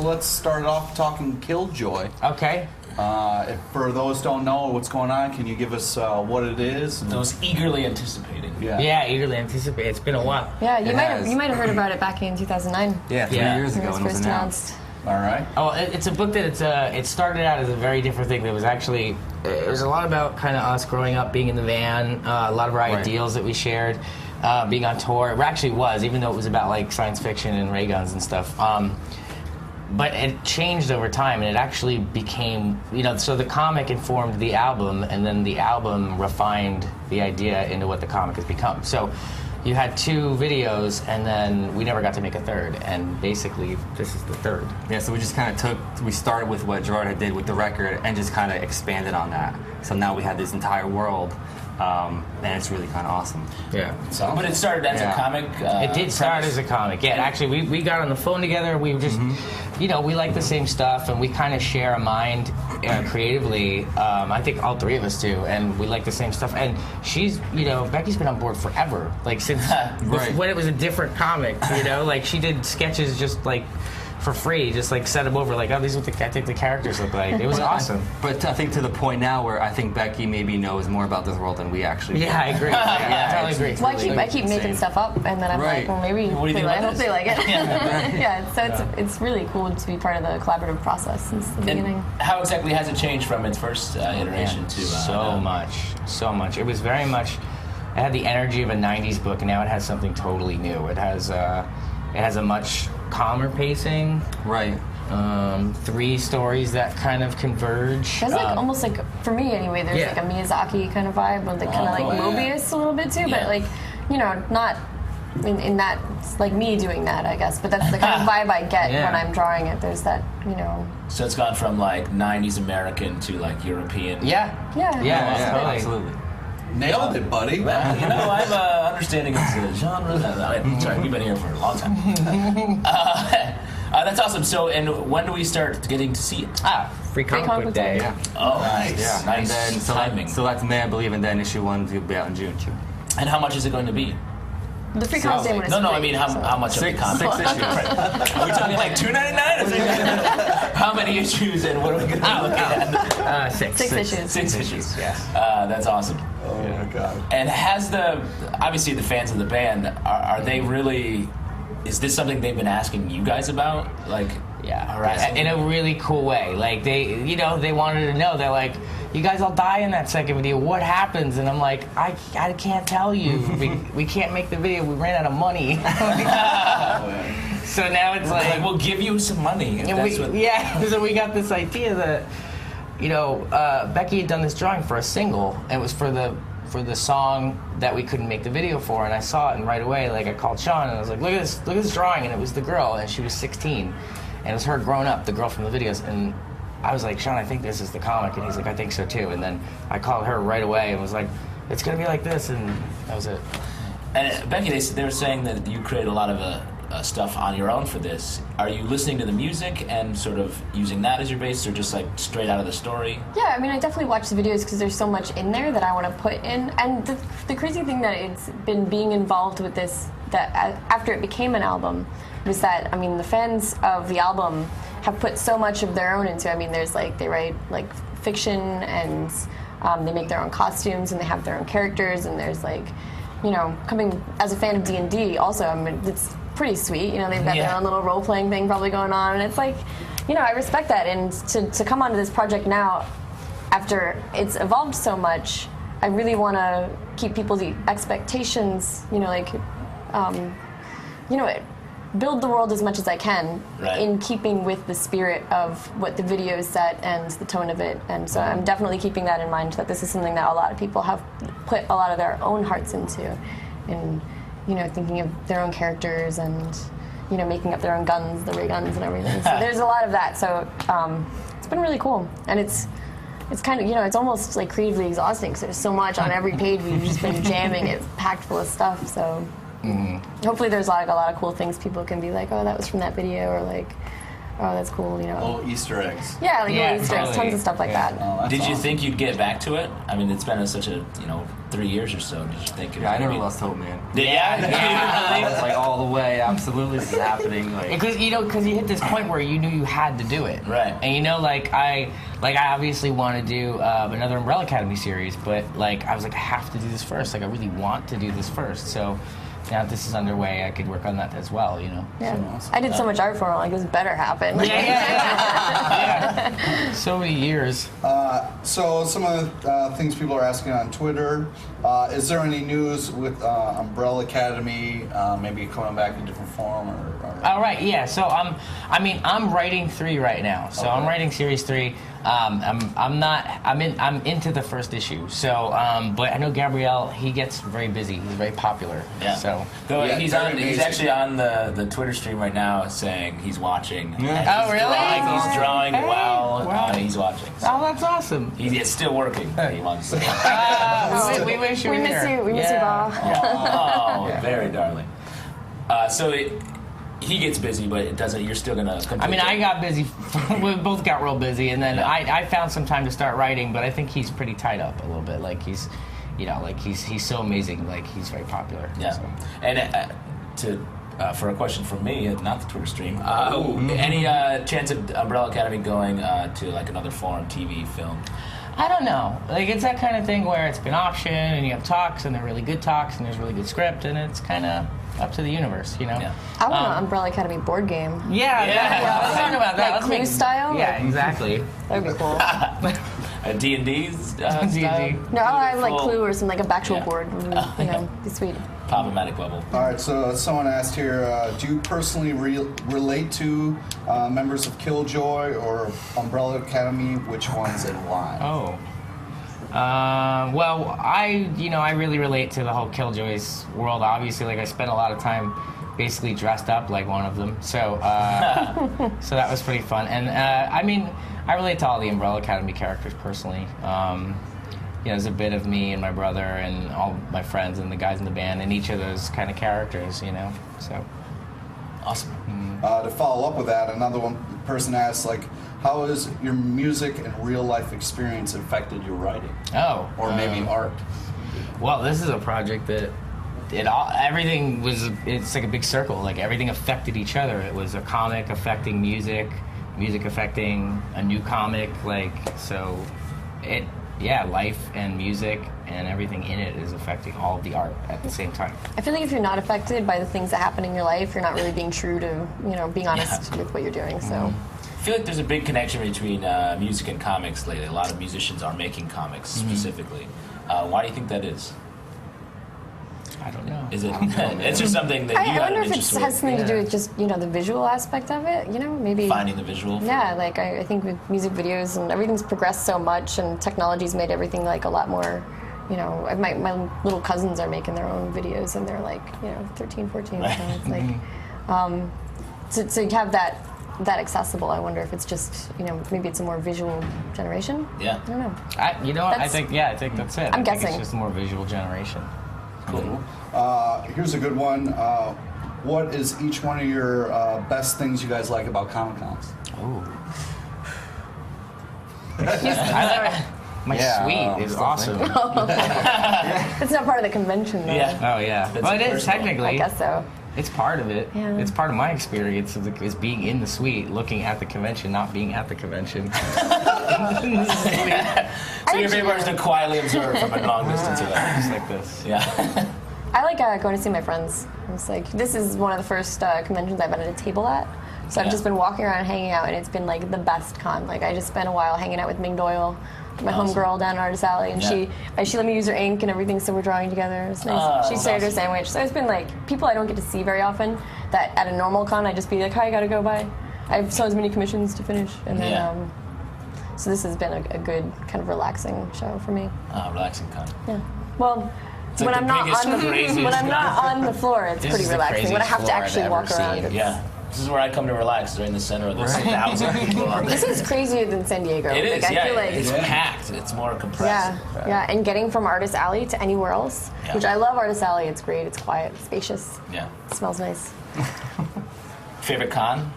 let's start off talking Killjoy. Okay. For those who don't know what's going on, can you give us what it is? Those eagerly anticipating. Yeah, eagerly anticipating. It's been a while. Yeah, you might have heard about it back in 2009. Yeah, 3 years ago When when it it was was first announced. All right. Oh, it's a book that it started out as a very different thing. That was actually, it was a lot about kind of us growing up, being in the van, a lot of our ideals that we shared, being on tour. It actually was, even though it was about like science fiction and ray guns and stuff. But it changed over time, and it actually became, so the comic informed the album, and then the album refined the idea into what the comic has become. So you had 2 videos, and then we never got to make a third, and basically this is the third. Yeah, so we just kind of we started with what Gerard had did with the record and just kind of expanded on that. So now we have this entire world, and it's really kind of awesome. Yeah. But it started as a comic? It did start as a comic, yeah. Actually, we got on the phone together, we were just, we like the same stuff, and we kind of share a mind creatively. I think all 3 of us do, and we like the same stuff. And she's, Becky's been on board forever, like since when it was a different comic, like she did sketches just like for free, just like set them over, like, oh, these are what I think the characters look like. It was awesome. But I think to the point now where I think Becky maybe knows more about this world than we actually do. Yeah, I agree. I totally agree. Well, I keep making stuff up, and then I'm like, well, maybe I hope they like it. Yeah, so it's really cool to be part of the collaborative process since the beginning. How exactly has it changed from its first iteration to so much? It was very much. It had the energy of a '90s book, and now it has something totally new. It has a much calmer pacing. Right. 3 stories that kind of converge. There's like almost like, for me anyway, there's like a Miyazaki kind of vibe, with kind of like Mobius a little bit too, but like, not in that, it's like me doing that, I guess, but that's the kind of vibe I get when I'm drawing it. There's that, So it's gone from like 90s American to like European. Yeah, totally. Absolutely. Nailed it, buddy. Well, I have an understanding of the genre. Sorry, we've been here for a long time. That's awesome. So, and when do we start getting to see it? Free comic book day. Yeah. Oh, nice. Yeah. Nice And then, timing. So that's May, I believe, and then issue 1 will be out in June. And how much is it going to be? the free comic day when it's No, free, I mean, how much of the comic? 6 issues. Are we talking like $2.99? How many issues, and what are we going to be looking at? 6. 6 issues. 6 issues. Yes. That's awesome. Oh my God. And obviously the fans of the band, are they really, is this something they've been asking you guys about? Like, harassing? In a really cool way. Like, they wanted to know. They're like, you guys all die in that second video. What happens? And I'm like, I can't tell you. we can't make the video. We ran out of money. So now it's like, we'll give you some money. So we got this idea that, Becky had done this drawing for a single. And it was for the song that we couldn't make the video for, and I saw it, and right away, like, I called Shaun, and I was like, look at this drawing, and it was the girl, and she was 16, and it was her grown up, the girl from the videos, and I was like, Shaun, I think this is the comic, and he's like, I think so too, and then I called her right away and was like, it's gonna be like this, and that was it. And Becky, they were saying that you created a lot of stuff on your own for this. Are you listening to the music and sort of using that as your base, or just like straight out of the story? Yeah, I mean, I definitely watch the videos because there's so much in there that I want to put in. And the crazy thing that it's been being involved with this, that after it became an album, was that, I mean, the fans of the album have put so much of their own into it. I mean, there's like, they write like fiction, and they make their own costumes, and they have their own characters, and there's like, coming as a fan of D&D also, I mean, it's pretty sweet. They've got their own little role-playing thing probably going on, and it's like, I respect that. And to come onto this project now, after it's evolved so much, I really want to keep people's expectations, build the world as much as I can, in keeping with the spirit of what the video is set and the tone of it. And so I'm definitely keeping that in mind, that this is something that a lot of people have put a lot of their own hearts into, and thinking of their own characters, and making up their own guns, the ray guns and everything. So there's a lot of that. So it's been really cool, and it's kind of, it's almost like creatively exhausting because there's so much on every page. We've just been jamming it, packed full of stuff. So hopefully there's like a lot of cool things people can be like, oh, that was from that video, or like, oh, that's cool, Little Easter eggs. Yeah, like little Easter eggs, tons of stuff like that. Oh, Did you think you'd get back to it? I mean, it's been such a 3 years or so. Did you think? I never lost hope, man. Yeah. I was like all the way. Absolutely, this is happening. Like, Because because you hit this point where you knew you had to do it, Right. And I obviously want to do another Umbrella Academy series, but like I was like, I have to do this first. Like I really want to do this first. So now that this is underway, I could work on that as well. Yeah. I did so much art for him. Like this better happen. Yeah. So many years. So some of the things people are asking on Twitter, is there any news with Umbrella Academy, maybe coming back in different form or All right, yeah. So I'm writing 3 right now. So I'm writing series 3. I'm into the first issue. So, but I know Gabrielle. He gets very busy. He's very popular. Yeah. So Yeah, he's actually on the Twitter stream right now saying he's watching. Oh, really? He's drawing Hey, while wow. he's watching. Oh, that's awesome. He's still working. He wants to. We wish you were We miss here. you. We miss you, Bob. Oh, very darling. He gets busy, but it doesn't. You're still gonna. I mean, I got busy. We both got real busy, and then I found some time to start writing. But I think he's pretty tied up a little bit. Like he's so amazing. Like he's very popular. Yeah. So. And for a question from me, not the Twitter stream. Any chance of Umbrella Academy going to like another foreign TV film? I don't know. Like it's that kind of thing where it's been optioned, and you have talks, and they're really good talks, and there's really good script, and it's kind of up to the universe, Yeah. I want an Umbrella Academy board game. Yeah. Let's talk about that. Like Let's Clue style? Yeah, exactly. That'd be cool. D&D's D&D. No, I have like Clue or something, like a actual Yeah. board. Be sweet. Problematic bubble. All right, so someone asked here, do you personally relate to members of Killjoy or Umbrella Academy? Which ones and why? Oh. Well, I really relate to the whole Killjoys world. Obviously, like I spent a lot of time basically dressed up like one of them. So, so that was pretty fun. And I mean, I relate to all the Umbrella Academy characters personally. There's a bit of me and my brother and all my friends and the guys in the band and each of those kind of characters, So. Awesome. To follow up with that, another person asked, like, how has your music and real life experience affected your writing? Oh. Or maybe art? Well, this is a project that it's like a big circle. Like everything affected each other. It was a comic affecting music affecting a new comic. Life and music and everything in it is affecting all of the art at the same time. I feel like if you're not affected by the things that happen in your life, you're not really being true to, being honest with what you're doing. So. I feel like there's a big connection between music and comics lately. A lot of musicians are making comics specifically. Why do you think that is? I don't know. Is it? It's just something that you I got wonder an if it interest has with. something to do with just the visual aspect of it. Maybe Finding the visual. Yeah, like I think with music videos and everything's progressed so much, and technology's made everything like a lot more. My little cousins are making their own videos, and they're like 13, 14. Right. So it's like so you have that accessible. I wonder if it's just maybe it's a more visual generation. Yeah. I don't know. I think that's it. I'm I think guessing. it's just a more visual generation. Cool. Here's a good one. What is each one of your best things you guys like about Comic Cons? Oh. My suite is awesome. It's not part of the convention, though. Yeah. Oh yeah. That's Well, it is personal. technically. I guess so. It's part of it. Yeah. It's part of my experience is being in the suite, looking at the convention, not being at the convention. So your favorite is to quietly observe from a long distance away. Just like this. Yeah. I like going to see my friends. It's like this is one of the first conventions I've been at a table at. So I've just been walking around hanging out, and it's been like the best con. Like I just spent a while hanging out with Ming Doyle, my homegirl down in Artist Alley, and she let me use her ink and everything, so we're drawing together. It's nice. She shared her sandwich. So it's been like people I don't get to see very often. That at a normal con I'd just be like, hi, I gotta go by. I have so many commissions to finish, and then so this has been a good kind of relaxing show for me. Relaxing con. Yeah. Well. Like When the I'm not biggest, on craziest when I'm not on the floor, it's This pretty is the relaxing. When I have to craziest actually floor walk I've ever around, seen. it's, Yeah. This is where I come to relax. Right in the center of this 1,000 people. this is crazier than San Diego. It is. Like, I feel like it's packed. It's more compressed. yeah, and getting from Artist Alley to anywhere else, which I love Artist Alley. It's great. It's quiet, spacious. Yeah. It smells nice. Favorite con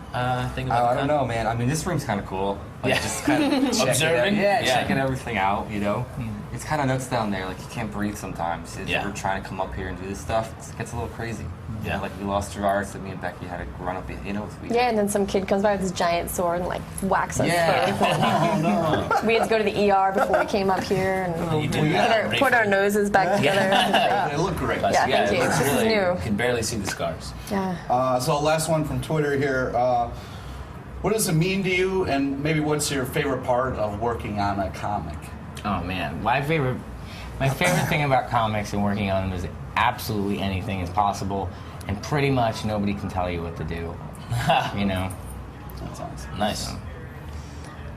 thing about I the don't con? know, man. I mean, this room's kind of cool. Like, Yeah. just kind of Observing? Yeah. checking everything out. It's kind of nuts down there. Like you can't breathe sometimes. Yeah. We're trying to come up here and do this stuff. It gets a little crazy. Yeah, like we lost Gerard, so me and Becky had to run up. You know, Yeah, and then some kid comes by with this giant sword and like whacks us Yeah. both. And we had to go to the ER before we came up here and You did that. put our noses back together. They look great. Yeah, thank it you. looks This is really, new. You can barely see the scars. Yeah. So last one from Twitter here. What does it mean to you, and maybe what's your favorite part of working on a comic? Oh man, my favorite thing about comics and working on them is absolutely anything is possible, and pretty much nobody can tell you what to do. You know. That's awesome. Nice.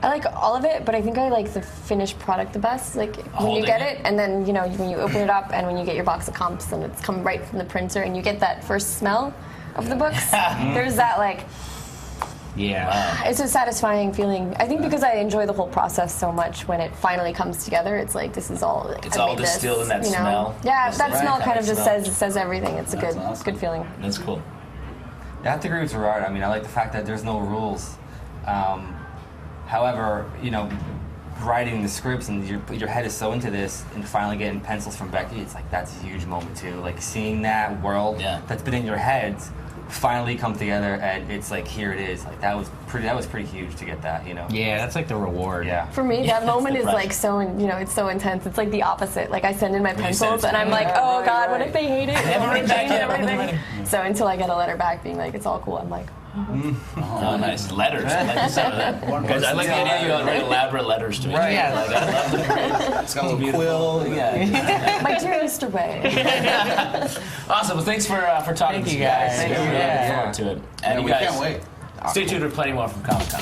I like all of it, but I think I like the finished product the best. Like when Holding you get it? it, and then you know when you open it up, and when you get your box of comps, and it's come right from the printer, and you get that first smell of the books. There's that like. Yeah. It's a satisfying feeling. I think because I enjoy the whole process so much. When it finally comes together, it's like this is all. It's I all made this, distilled in that you know? smell. Yeah, Just that the smell right kind of kind of just smell. says everything. It's a That's good awesome. good feeling. That's cool. I have to agree with Gerard. I mean, I like the fact that there's no rules. However, you know, writing the scripts and your head is so into this, and finally getting pencils from Becky, it's like that's a huge moment too. Like seeing that world that's been in your heads finally come together, and it's like here it is. Like that was pretty huge to get that. You know. Yeah, that's like the reward. Yeah. For me, Yeah, that moment that's is the like so, it's so intense. It's like the opposite. Like I send in my When you send pencils it and to I'm me. like, Yeah, oh God, what if they hate it? haven't What if written they back change yet. everything? So until I get a letter back being like, it's all cool, I'm like, Oh, nice. Letters. I like the sound of that. Because I like the idea you write elaborate letters to me. Right. Yeah. Like, I love the It's got a little quill. Yeah. my dear Mr. Way. Awesome. Well, thanks for talking Thank to you you guys. guys. We're Thank you. looking Yeah. forward to it. And And we you guys, can't wait. stay tuned for plenty more from Comic Con.